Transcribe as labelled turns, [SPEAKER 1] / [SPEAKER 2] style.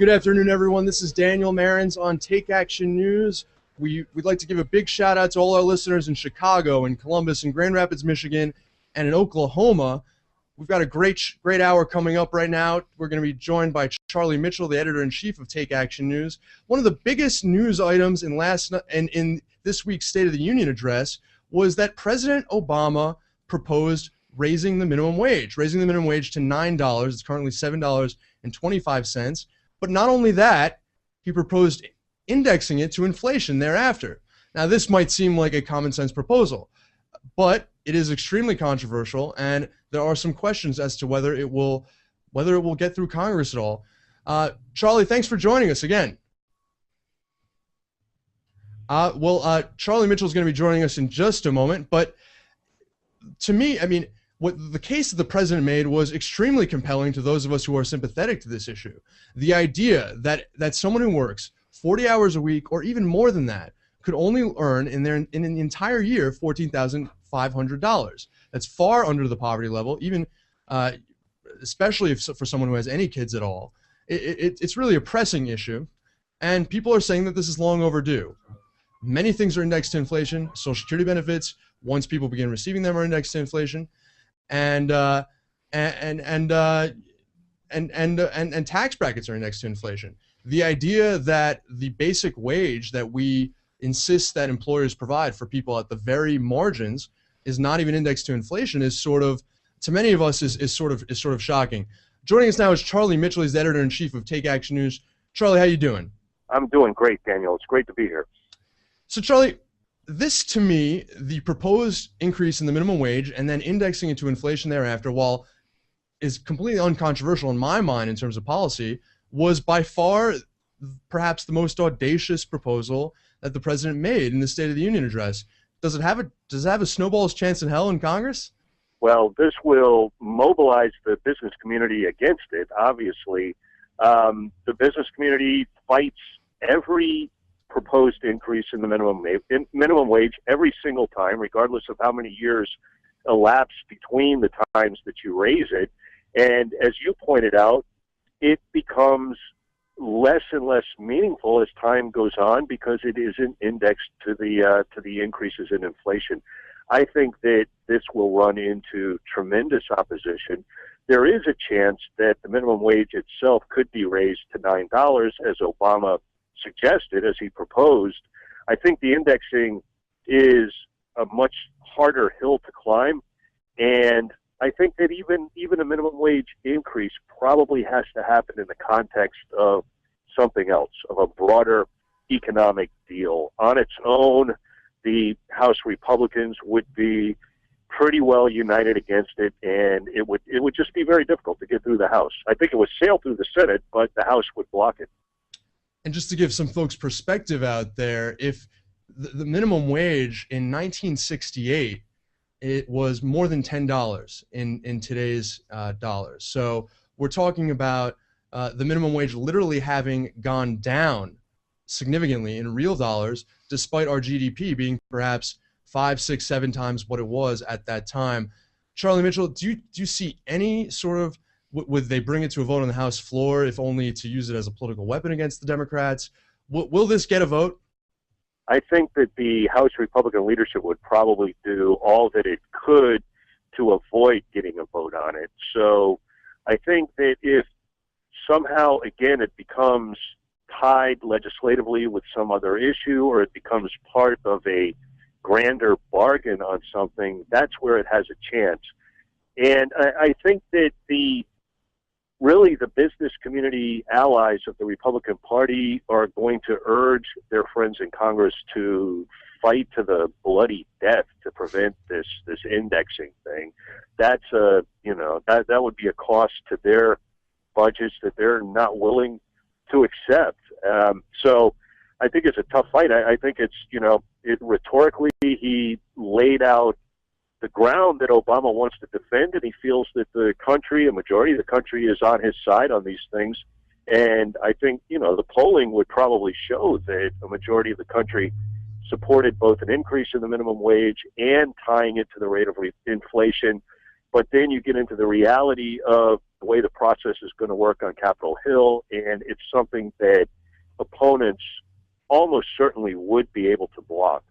[SPEAKER 1] Good afternoon, everyone. This is Daniel Marins on Take Action News. We'd like to give a big shout out to all our listeners in Chicago, in Columbus, in Grand Rapids, Michigan, and in Oklahoma. We've got a great hour coming up right now. We're going to be joined by Charlie Mitchell, the editor-in-chief of Take Action News. One of the biggest news items in this week's State of the Union address was that President Obama proposed raising the minimum wage to $9. It's currently $7.25. But not only that, he proposed indexing it to inflation thereafter. Now, this might seem like a common sense proposal, but it is extremely controversial, and there are some questions as to whether it will get through Congress at all. Charlie, thanks for joining us again. Charlie Mitchell is going to be joining us in just a moment, but to me, I mean, what the case that the president made was extremely compelling to those of us who are sympathetic to this issue. The idea that someone who works 40 hours a week or even more than that could only earn in an entire year $14,500. That's far under the poverty level, even especially for someone who has any kids at all. It's really a pressing issue, and people are saying that this is long overdue. Many things are indexed to inflation. Social Security benefits, once people begin receiving them, are indexed to inflation. And tax brackets are indexed to inflation. The idea that the basic wage that we insist that employers provide for people at the very margins is not even indexed to inflation is sort of, to many of us, is sort of shocking. Joining us now is Charlie Mitchell. He's the editor-in-chief of Take Action News. Charlie, how you doing?
[SPEAKER 2] I'm doing great, Daniel. It's great to be here.
[SPEAKER 1] So, Charlie, this, to me, the proposed increase in the minimum wage and then indexing it to inflation thereafter, while is completely uncontroversial in my mind in terms of policy, was by far perhaps the most audacious proposal that the president made in the State of the Union address. Does it have a snowball's chance in hell in Congress?
[SPEAKER 2] Well, this will mobilize the business community against it, obviously. The business community fights every proposed increase in the minimum wage every single time, regardless of how many years elapse between the times that you raise it. And as you pointed out, it becomes less and less meaningful as time goes on because it isn't indexed to the increases in inflation. I think that this will run into tremendous opposition. There is a chance that the minimum wage itself could be raised to $9, as Obama suggested, as he proposed. I think the indexing is a much harder hill to climb, and I think that even a minimum wage increase probably has to happen in the context of something else, of a broader economic deal. On its own, the House Republicans would be pretty well united against it, and it would just be very difficult to get through the House. I think it would sail through the Senate, but the House would block it.
[SPEAKER 1] And just to give some folks perspective out there, if the minimum wage in 1968, it was more than $10 in today's dollars. So we're talking about the minimum wage literally having gone down significantly in real dollars, despite our GDP being perhaps 5, 6, 7 times what it was at that time. Charlie Mitchell, do you see any sort of, would they bring it to a vote on the House floor, if only to use it as a political weapon against the Democrats? Will this get a vote?
[SPEAKER 2] I think that the House Republican leadership would probably do all that it could to avoid getting a vote on it. So I think that if somehow, again, it becomes tied legislatively with some other issue, or it becomes part of a grander bargain on something, that's where it has a chance. And I think that really the business community allies of the Republican Party are going to urge their friends in Congress to fight to the bloody death to prevent this indexing thing. That's that would be a cost to their budgets that they're not willing to accept. So I think it's a tough fight. I think it's, rhetorically he laid out the ground that Obama wants to defend, and he feels that the country, a majority of the country, is on his side on these things. And I think, the polling would probably show that a majority of the country supported both an increase in the minimum wage and tying it to the rate of inflation. But then you get into the reality of the way the process is going to work on Capitol Hill, and it's something that opponents almost certainly would be able to block.